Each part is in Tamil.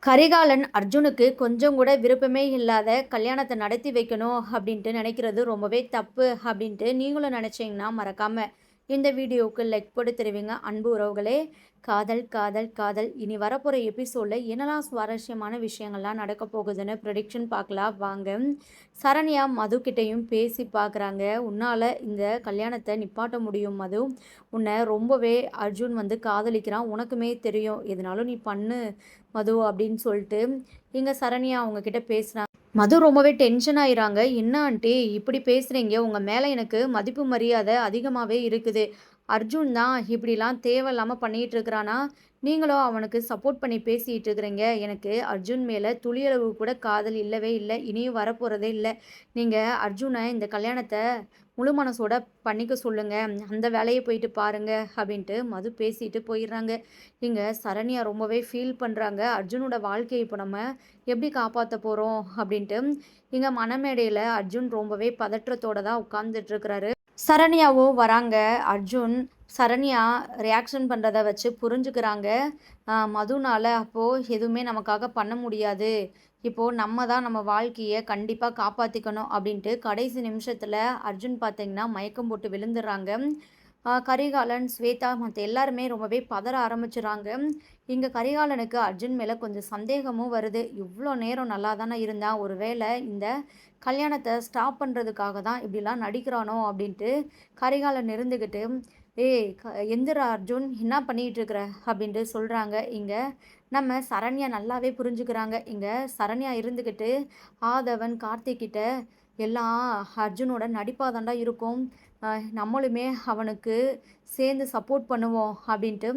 கரிகாலன் அர்ஜுனுக்கு கொஞ்சம் கூட விருப்பமே இல்லாத கல்யாணத்தை நடத்தி வைக்கணும் அப்படின்ட்டு நினைக்கிறது ரொம்பவே தப்பு அப்படின்ட்டு நீங்களும் நினச்சிங்கன்னா மறக்காம இந்த வீடியோவுக்கு லைக் போட்டு தெரிவிங்க அன்பு உறவுகளே. காதல் காதல் காதல் இனி வரப்போகிற எபிசோடில் என்னெல்லாம் சுவாரஸ்யமான விஷயங்கள்லாம் நடக்க போகுதுன்னு ப்ரெடிக்ஷன் பார்க்கலாம் வாங்க. சரண்யா மதுக்கிட்டையும் பேசி பார்க்குறாங்க. உன்னால் இந்த கல்யாணத்தை நிப்பாட்ட முடியும் மது, உன்னை ரொம்பவே அர்ஜுன் காதலிக்கிறான், உனக்குமே தெரியும், எதனாலும் நீ பண்ணு மது அப்படின்னு சொல்லிட்டு இங்கே சரண்யா அவங்கக்கிட்ட பேசுகிறாங்க. மது ரொம்பவே டென்ஷன் ஆயிறாங்க. என்ன ஆண்டி இப்படி பேசுகிறீங்க, உங்கள் மேலே எனக்கு மதிப்பு மரியாதை அதிகமாகவே இருக்குது. அர்ஜுன் தான் இப்படிலாம் தேவையில்லாமல் பண்ணிகிட்டு இருக்கிறானா, நீங்களும் அவனுக்கு சப்போர்ட் பண்ணி பேசிகிட்டு இருக்கிறீங்க. எனக்கு அர்ஜுன் மேலே துளியளவு கூட காதல் இல்லவே இல்லை, இனியும் வரப்போகிறதே இல்லை. நீங்கள் அர்ஜுனை இந்த கல்யாணத்தை முழு மனசோட பண்ணிக்க சொல்லுங்க, அந்த வேலையை போயிட்டு பாருங்க அப்படின்ட்டு மது பேசிட்டு போயிடுறாங்க. இங்கே சரண்யா ரொம்பவே ஃபீல் பண்ணுறாங்க. அர்ஜுனோட வாழ்க்கையை இப்போ நம்ம எப்படி காப்பாற்ற போகிறோம் அப்படின்ட்டு. இங்கே மணமேடையில் அர்ஜுன் ரொம்பவே பதற்றத்தோடு தான் உட்கார்ந்துட்டு இருக்கிறாரு. சரண்யாவும் வராங்க. அர்ஜுன் சரண்யா ரியாக்ஷன் பண்ணுறத வச்சு புரிஞ்சுக்கிறாங்க. மதுனால் அப்போது எதுவுமே நமக்காக பண்ண முடியாது, இப்போது நம்ம தான் நம்ம வாழ்க்கையை கண்டிப்பாக காப்பாற்றிக்கணும் அப்படின்ட்டு கடைசி நிமிஷத்தில் அர்ஜுன் பார்த்திங்கன்னா மயக்கம் போட்டு விழுந்துடுறாங்க. கரிகாலன், ஸ்வேதா மற்ற எல்லாருமே ரொம்பவே பதற ஆரம்பிச்சுறாங்க. இங்கே கரிகாலனுக்கு அர்ஜுன் மேலே கொஞ்சம் சந்தேகமும் வருது. இவ்வளோ நேரம் நல்லா தானே இருந்தான், ஒருவேளை இந்த கல்யாணத்தை ஸ்டாப் பண்ணுறதுக்காக தான் இப்படிலாம் நடிக்கிறானோ அப்படின்ட்டு கரிகாலன் இருந்துக்கிட்டு, ஏய் எந்திரா அர்ஜுன், என்ன பண்ணிகிட்டு இருக்கிற அப்படின்ட்டு சொல்கிறாங்க. இங்கே நம்ம சரண்யா நல்லாவே புரிஞ்சுக்கிறாங்க. இங்கே சரண்யா இருந்துக்கிட்டு ஆதவன், கார்த்திக்கிட்ட எல்லாம் அர்ஜுனோட நடிப்பாதாண்டா இருக்கும், நம்மளுமே அவனுக்கு சேர்ந்து சப்போர்ட் பண்ணுவோம் அப்படின்ட்டு.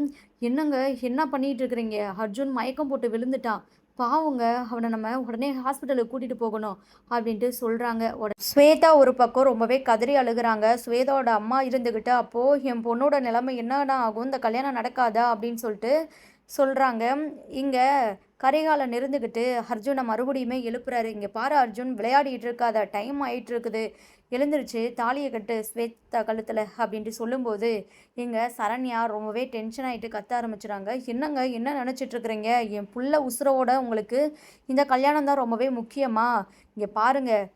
என்னங்க என்ன பண்ணிகிட்டு இருக்கிறீங்க, அர்ஜுன் மயக்கம் போட்டு விழுந்துட்டான், பாவுங்க, அவனை நம்ம உடனே ஹாஸ்பிட்டலுக்கு கூட்டிகிட்டு போகணும் அப்படின்ட்டு சொல்கிறாங்க. ஸ்வேதா ஒரு பக்கம் ரொம்பவே கதறி அழுகிறாங்க. ஸ்வேதாவோட அம்மா இருந்துக்கிட்டு, அப்போது என் பொண்ணோட நிலைமை என்னடா ஆகும், இந்த கல்யாணம் நடக்காதா அப்படின்னு சொல்லிட்டு சொல்கிறாங்க. இங்கே கரிகாலன் இருந்துக்கிட்டு அர்ஜுனை மறுபடியுமே எழுப்புறாரு. இங்கே பாரு அர்ஜுன், விளையாடிட்டு இருக்காத, டைம் ஆகிட்டு இருக்குது, எழுந்திருச்சு தாலியை கட்டு ஸ்வேதா கழுத்தில் அப்படின்ட்டு சொல்லும்போது இங்கே சரண்யா ரொம்பவே டென்ஷன் ஆகிட்டு கத்த ஆரம்பிச்சுறாங்க. என்னங்க என்ன நினச்சிட்ருக்குறீங்க, என் புள்ள உசுரோட உங்களுக்கு இந்த கல்யாணம் தான் ரொம்பவே முக்கியமா, இங்கே பாருங்கள்,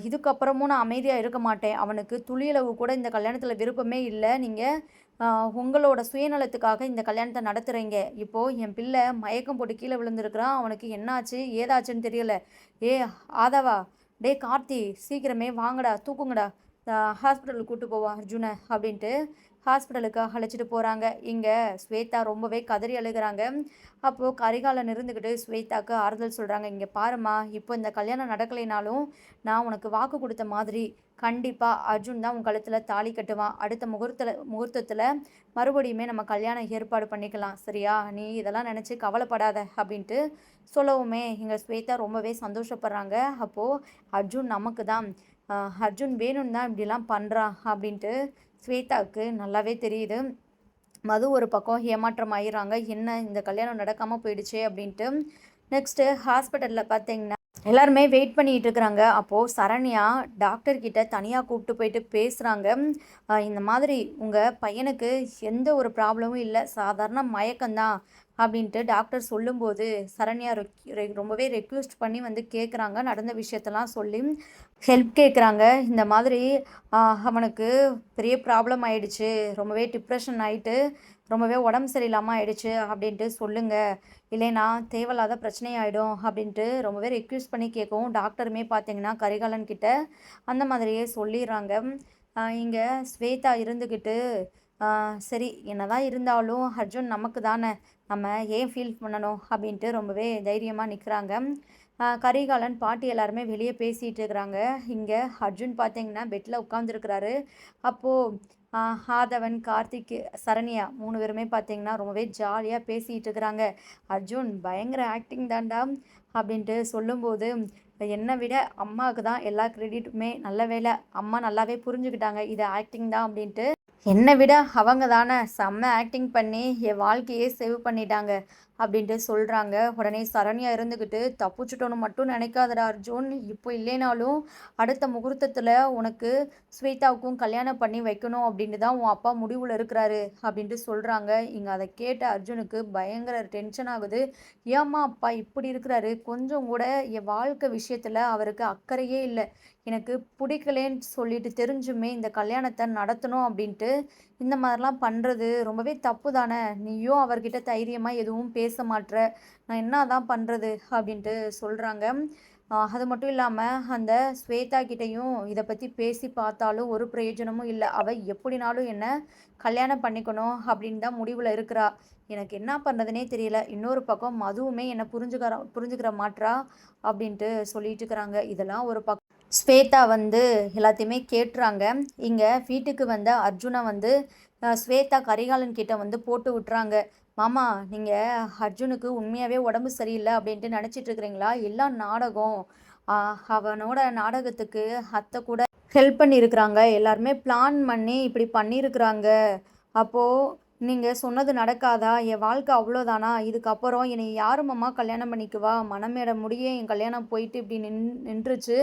இதுக்கப்புறமும் நான் அமைதியாக இருக்க மாட்டேன், அவனுக்கு துளியளவு கூட இந்த கல்யாணத்தில் விருப்பமே இல்லை, நீங்கள் உங்களோட சுயநலத்துக்காக இந்த கல்யாணத்தை நடத்துகிறீங்க. இப்போது என் பிள்ளை மயக்கம் போட்டு கீழே விழுந்திருக்கிறான், அவனுக்கு என்னாச்சு ஏதாச்சுன்னு தெரியல. ஏ ஆதவா, டே கார்த்தி, சீக்கிரமே வாங்கடா, தூக்குங்கடா, ஹாஸ்பிட்டலுக்கு கூப்பிட்டு போவோம் அர்ஜுனை அப்படின்ட்டு ஹாஸ்பிட்டலுக்கு அழைச்சிட்டு போகிறாங்க. இங்கே ஸ்வேதா ரொம்பவே கதறி அழுகிறாங்க. அப்போது கரிகாலன் இருந்துக்கிட்டு ஸ்வேதாவுக்கு ஆறுதல் சொல்கிறாங்க. இங்கே பாருமா, இப்போ இந்த கல்யாணம் நடக்கலைனாலும் நான் உனக்கு வாக்கு கொடுத்த மாதிரி கண்டிப்பாக அர்ஜுன் தான் உன் கழுத்தில் தாலி கட்டுவான், அடுத்த முகூர்த்தத்தில் மறுபடியுமே நம்ம கல்யாணம் ஏற்பாடு பண்ணிக்கலாம், சரியா, நீ இதெல்லாம் நினச்சி கவலைப்படாத அப்படின்ட்டு சொல்லவுமே இங்கே ஸ்வேதா ரொம்பவே சந்தோஷப்படுறாங்க. அப்போது அர்ஜுன் நமக்கு தான், அர்ஜுன் வேணும்னு தான் இப்படிலாம் பண்ணுறான் அப்படின்ட்டு ஸ்வேதாவுக்கு நல்லாவே தெரியுது. மது ஒரு பக்கம் ஏமாற்றம் ஆயிடுறாங்க. என்ன இந்த கல்யாணம் நடக்காமல் போயிடுச்சே அப்படின்ட்டு. நெக்ஸ்ட்டு ஹாஸ்பிட்டலில் பார்த்தீங்கன்னா எல்லாருமே வெயிட் பண்ணிகிட்டு இருக்கிறாங்க. அப்போது சரண்யா டாக்டர்கிட்ட தனியாக கூப்பிட்டு போயிட்டு பேசுகிறாங்க. இந்த மாதிரி உங்கள் பையனுக்கு எந்த ஒரு ப்ராப்ளமும் இல்லை, சாதாரண மயக்கம்தான் அப்படின்ட்டு டாக்டர் சொல்லும்போது சரண்யா ரொம்பவே ரெக்வெஸ்ட் பண்ணி கேட்குறாங்க. நடந்த விஷயத்தெல்லாம் சொல்லி ஹெல்ப் கேட்குறாங்க. இந்த மாதிரி அவனுக்கு பெரிய ப்ராப்ளம் ஆயிடுச்சு, ரொம்பவே டிப்ரெஷன் ஆகிட்டு ரொம்பவே உடம்பு சரியில்லாமல் ஆயிடுச்சு அப்படின்ட்டு சொல்லுங்கள், இல்லைனா தேவையில்லாத பிரச்சனை ஆகிடும் அப்படின்ட்டு ரொம்பவே ரெக்வெஸ்ட் பண்ணி கேட்கவும் டாக்டருமே பார்த்தீங்கன்னா கரிகாலன் கிட்ட அந்த மாதிரியே சொல்லிடுறாங்க. இங்கே ஸ்வேதா இருந்துக்கிட்டு, சரி என்னதான் இருந்தாலும் அர்ஜுன் நமக்கு தானே, நம்ம ஏன் ஃபீல் பண்ணணும் அப்படின்ட்டு ரொம்பவே தைரியமாக நிற்கிறாங்க. கரிகாலன், பாட்டி எல்லாருமே வெளியே பேசிகிட்டு இருக்கிறாங்க. இங்கே அர்ஜுன் பார்த்தீங்கன்னா பெட்டில் உட்காந்துருக்கிறாரு. அப்போது ஆதவன், கார்த்திக், சரண்யா 3 பேருமே பார்த்தீங்கன்னா ரொம்பவே ஜாலியாக பேசிகிட்டு இருக்கிறாங்க. அர்ஜுன் பயங்கர ஆக்டிங் தாண்டா அப்படின்ட்டு சொல்லும்போது, என்னை விட அம்மாவுக்கு தான் எல்லா க்ரெடிட்டுமே, நல்ல வேலை அம்மா நல்லாவே புரிஞ்சுக்கிட்டாங்க இது ஆக்டிங் தான் அப்படின்ட்டு. என்னை விட அவங்க தானே செம்ம ஆக்டிங் பண்ணி என் வாழ்க்கையே சேவ் பண்ணிட்டாங்க, அப்படின்ட்டு சொல்கிறாங்க. உடனே சரண்யா இருந்துக்கிட்டு, தப்பிச்சுட்டோன்னு மட்டும் நினைக்காதடா அர்ஜுன். இப்போ இல்லைனாலும் அடுத்த முகூர்த்தத்தில் உனக்கு ஸ்வேதாவுக்கும் கல்யாணம் பண்ணி வைக்கணும் அப்படின்ட்டு தான் உன் அப்பா முடிவில் இருக்கிறாரு அப்படின்ட்டு சொல்கிறாங்க. இங்கே அதை கேட்ட அர்ஜுனுக்கு பயங்கர டென்ஷன் ஆகுது. ஏம்மா அப்பா இப்படி இருக்கிறாரு? கொஞ்சம் கூட என் வாழ்க்கை விஷயத்தில் அவருக்கு அக்கறையே இல்லை. எனக்கு பிடிக்கலேன்னு சொல்லிட்டு தெரிஞ்சுமே இந்த கல்யாணத்தை நடத்தணும் அப்படின்ட்டு இந்த மாதிரிலாம் பண்ணுறது ரொம்பவே தப்பு தானே. நீயும் அவர்கிட்ட தைரியமாக எதுவும் பேச மாட்ற. நான் என்ன தான் பண்ணுறது அப்படின்ட்டு சொல்கிறாங்க. அது மட்டும் இல்லாமல் அந்த ஸ்வேதா கிட்டேயும் இதை பற்றி பேசி பார்த்தாலும் ஒரு பிரயோஜனமும் இல்லை. அவள் எப்படினாலும் என்ன கல்யாணம் பண்ணிக்கணும் அப்படின்னு தான் முடிவில் இருக்கிறா. எனக்கு என்ன பண்ணுறதுனே தெரியல. இன்னொரு பக்கம் மதுவுமே என்னை புரிஞ்சுக்கிற மாட்றா அப்படின்ட்டு சொல்லிட்டு இருக்கிறாங்க. இதெல்லாம் ஒரு பக்கம் ஸ்வேதா வந்து எல்லாத்தையுமே கேட்டுறாங்க. இங்கே வீட்டுக்கு வந்த அர்ஜுனை வந்து ஸ்வேதா கரிகாலன் கிட்ட வந்து போட்டு விட்டுறாங்க. மாமா, நீங்கள் அர்ஜுனுக்கு உண்மையாகவே உடம்பு சரியில்லை அப்படின்ட்டு நினச்சிட்டு இருக்கிறீங்களா? எல்லாம் நாடகம். அவனோட நாடகத்துக்கு அத்தை கூட ஹெல்ப் பண்ணியிருக்கிறாங்க. எல்லாருமே பிளான் பண்ணி இப்படி பண்ணியிருக்கிறாங்க. அப்போது நீங்கள் சொன்னது நடக்காதா? என் வாழ்க்கை அவ்வளோதானா? இதுக்கப்புறம் என்னை யார் மாமா கல்யாணம் பண்ணிக்குவா? மனமேட முடிய என் கல்யாணம் போயிட்டு இப்படி நின்றுச்சு.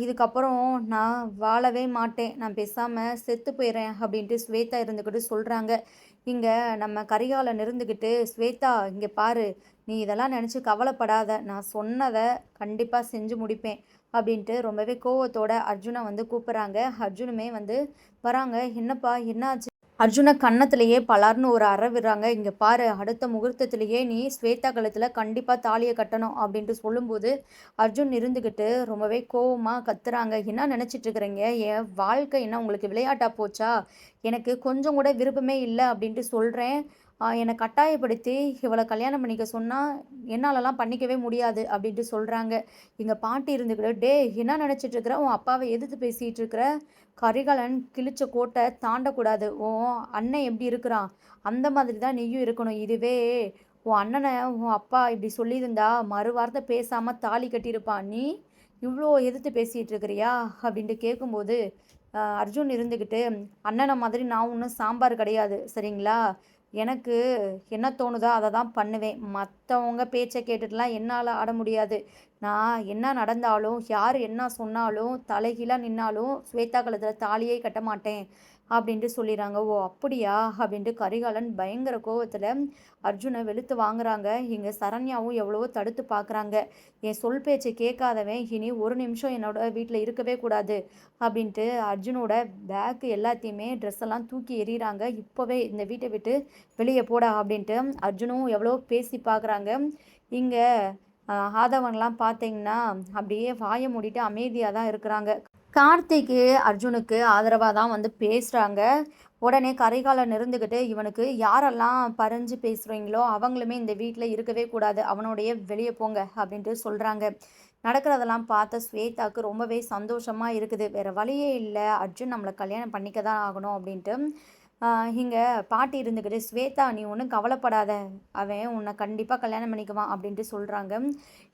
இதுக்கப்புறம் நான் வாழவே மாட்டேன். நான் பேசாமல் செத்து போயிடுறேன் அப்படின்ட்டு ஸ்வேதா இருந்துக்கிட்டு சொல்கிறாங்க. இங்கே நம்ம கரிகாலன் இருந்துக்கிட்டு, ஸ்வேதா இங்கே பாரு, நீ இதெல்லாம் நினச்சி கவலைப்படாத. நான் சொன்னதை கண்டிப்பாக செஞ்சு முடிப்பேன் அப்படின்ட்டு ரொம்பவே கோவத்தோட அர்ஜுனை வந்து கூப்பிட்றாங்க. அர்ஜுனுமே வந்து வராங்க. என்னப்பா என்னாச்சு? அர்ஜுனை கன்னத்திலேயே பலார்னு ஒரு அறை விடுறாங்க. இங்கே பாரு, அடுத்த முகூர்த்தத்திலேயே நீ ஸ்வேதா கழுத்தில் கண்டிப்பாக தாலியை கட்டணும் அப்படின்ட்டு சொல்லும்போது அர்ஜுன் இருந்துக்கிட்டு ரொம்பவே கோவமாக கத்துறாங்க. என்ன நினச்சிட்டு இருக்கிறீங்க? என் வாழ்க்கை என்ன உங்களுக்கு விளையாட்டா போச்சா? எனக்கு கொஞ்சம் கூட விருப்பமே இல்லை அப்படின்ட்டு சொல்கிறேன். என்னை கட்டாயப்படுத்தி இவளை கல்யாணம் பண்ணிக்க சொன்னால் என்னாலலாம் பண்ணிக்கவே முடியாது அப்படின்ட்டு சொல்கிறாங்க. எங்கள் பாட்டி இருந்துக்கிட்டு, டே என்ன நினச்சிட்டு இருக்கிற? உன் அப்பாவை எதிர்த்து பேசிகிட்டு இருக்கிற? கரிகாலன் கிழிச்ச கோட்டை தாண்டக்கூடாது. உன் அண்ணன் எப்படி இருக்கிறான் அந்த மாதிரி தான் நீயும் இருக்கணும். இதுவே உன் அண்ணனை உன் அப்பா இப்படி சொல்லியிருந்தா மறு வார்த்தை பேசாமல் தாலி கட்டியிருப்பான். நீ இவ்வளோ எதிர்த்து பேசிகிட்டு இருக்கிறியா அப்படின்ட்டு கேட்கும்போது அர்ஜுன் இருந்துக்கிட்டு, அண்ணனை மாதிரி நான் ஒன்றும் சாம்பார் கிடையாது சரிங்களா? எனக்கு என்ன தோணுதோ அதை தான் பண்ணுவேன். மற்றவங்க பேச்சை கேட்டுட்டுலாம் என்னால் ஆட முடியாது. நான் என்ன நடந்தாலும் யார் என்ன சொன்னாலும் தலைகீழாக நின்னாலும் ஸ்வேதா கழுத்தில் தாலியே கட்ட மாட்டேன் அப்படின்ட்டு சொல்லிடுறாங்க. ஓ அப்படியா அப்படின்ட்டு கரிகாலன் பயங்கர கோவத்தில் அர்ஜுனை வெளுத்து வாங்குறாங்க. இங்கே சரண்யாவும் எவ்வளவோ தடுத்து பார்க்குறாங்க. என் சொல் பேச்சை கேட்காதவன் இனி ஒரு நிமிஷம் என்னோட வீட்டில் இருக்கவே கூடாது அப்படின்ட்டு அர்ஜுனோட பேக்கு எல்லாத்தையுமே ட்ரெஸ் எல்லாம் தூக்கி எறிகிறாங்க. இப்போவே இந்த வீட்டை விட்டு வெளியே போடா அப்படின்ட்டு அர்ஜுனும் எவ்வளோ பேசி பார்க்குறாங்க. இங்கே ஆதவன்லாம் பார்த்தீங்கன்னா அப்படியே வாயை மூடிட்டு அமைதியாக தான் இருக்கிறாங்க. கார்த்திக்கு அர்ஜுனுக்கு ஆதரவாக தான் வந்து பேசுகிறாங்க. உடனே கரிகாலன் இருந்துக்கிட்டு, இவனுக்கு யாரெல்லாம் பறிஞ்சு பேசுகிறீங்களோ அவங்களுமே இந்த வீட்டில் இருக்கவே கூடாது, அவனோடைய வெளியே போங்க அப்படின்ட்டு சொல்கிறாங்க. நடக்கிறதெல்லாம் பார்த்த ஸ்வேதாவுக்கு ரொம்பவே சந்தோஷமாக இருக்குது. வேறு வழியே இல்லை, அர்ஜுன் நம்மளை கல்யாணம் பண்ணிக்க தான் ஆகணும் அப்படின்ட்டு இங்கே பாட்டி இருந்துக்கிட்டு, ஸ்வேதா நீ ஒன்றும் கவலைப்படாத, அவன் உன்னை கண்டிப்பாக கல்யாணம் பண்ணிக்குவான் அப்படின்ட்டு சொல்கிறாங்க.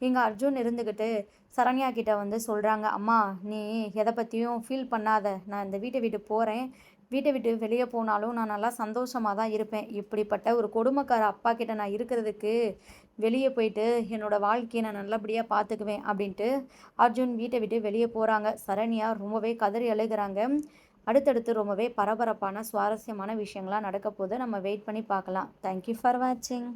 இங்கே அர்ஜுன் இருந்துக்கிட்டு சரண்யா கிட்ட வந்து சொல்கிறாங்க, அம்மா நீ எதை பற்றியும் ஃபீல் பண்ணாத, நான் இந்த வீட்டை விட்டு போகிறேன். வீட்டை விட்டு வெளியே போனாலும் நான் நல்லா சந்தோஷமாக தான் இருப்பேன். இப்படிப்பட்ட ஒரு கொடுமைக்கார அப்பா கிட்ட நான் இருக்கிறதுக்கு வெளியே போயிட்டு என்னோடய வாழ்க்கையை நான் நல்லபடியாக பார்த்துக்குவேன் அப்படின்ட்டு அர்ஜுன் வீட்டை விட்டு வெளியே போகிறாங்க. சரண்யா ரொம்பவே கதறி அழுகிறாங்க. அடுத்தடுத்து ரொம்பவே பரபரப்பான சுவாரஸ்யமான விஷயங்கள்லாம் நடக்க போது நம்ம வெயிட் பண்ணி பார்க்கலாம். தேங்க்யூ ஃபார் வாட்சிங்.